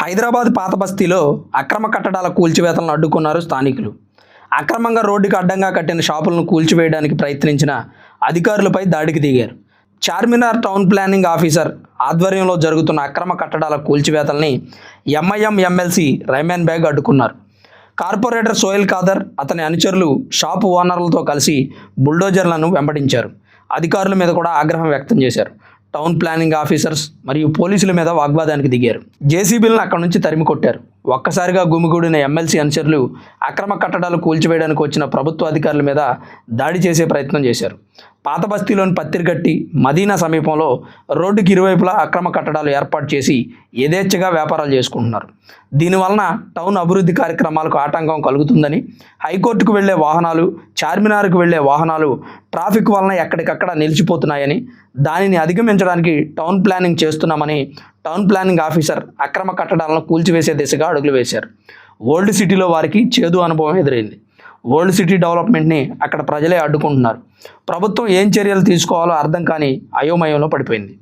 హైదరాబాద్ పాత బస్తీలో అక్రమ కట్టడాల కూల్చివేతలను అడ్డుకున్నారు స్థానికులు. అక్రమంగా రోడ్డుకు అడ్డంగా కట్టిన షాపులను కూల్చివేయడానికి ప్రయత్నించిన అధికారులపై దాడికి దిగారు. చార్మినార్ టౌన్ ప్లానింగ్ ఆఫీసర్ ఆధ్వర్యంలో జరుగుతున్న అక్రమ కట్టడాల కూల్చివేతల్ని ఎంఐఎం ఎమ్మెల్సీ రైమాన్ బేగ్ అడ్డుకున్నారు. కార్పొరేటర్ సోహెల్ ఖాదర్, అతని అనుచరులు షాపు ఓనర్లతో కలిసి బుల్డోజర్లను వెంబడించారు. అధికారుల మీద కూడా ఆగ్రహం వ్యక్తం చేశారు. టౌన్ ప్లానింగ్ ఆఫీసర్స్ మరియు పోలీసుల మీద వాగ్వాదానికి దిగారు. జేసీబీలను అక్కడి నుంచి తరిమి కొట్టారు. ఒక్కసారిగా గుమిగూడిన ఎమ్మెల్సీ అనుచరులు అక్రమ కట్టడాలు కూల్చివేయడానికి వచ్చిన ప్రభుత్వ అధికారుల మీద దాడి చేసే ప్రయత్నం చేశారు. పాత బస్తీలోని పత్తిరిగట్టి, మదీనా సమీపంలో రోడ్డుకి ఇరువైపులా అక్రమ కట్టడాలు ఏర్పాటు చేసి యథేచ్ఛగా వ్యాపారాలు చేసుకుంటున్నారు. దీనివలన టౌన్ అభివృద్ధి కార్యక్రమాలకు ఆటంకం కలుగుతుందని, హైకోర్టుకు వెళ్లే వాహనాలు, చార్మినార్కు వెళ్లే వాహనాలు ట్రాఫిక్ వలన ఎక్కడికక్కడ నిలిచిపోతున్నాయని, దానిని అధిగమించడానికి టౌన్ ప్లానింగ్ చేస్తున్నామని టౌన్ ప్లానింగ్ ఆఫీసర్ అక్రమ కట్టడాలను కూల్చివేసే దిశగా అడుగులు వేశారు. ఓల్డ్ సిటీలో వారికి చేదు అనుభవం ఎదురైంది. ఓల్డ్ సిటీ డెవలప్మెంట్ని అక్కడ ప్రజలే అడ్డుకుంటున్నారు. ప్రభుత్వం ఏం చర్యలు తీసుకోవాలో అర్థం కాని అయోమయంలో పడిపోయింది.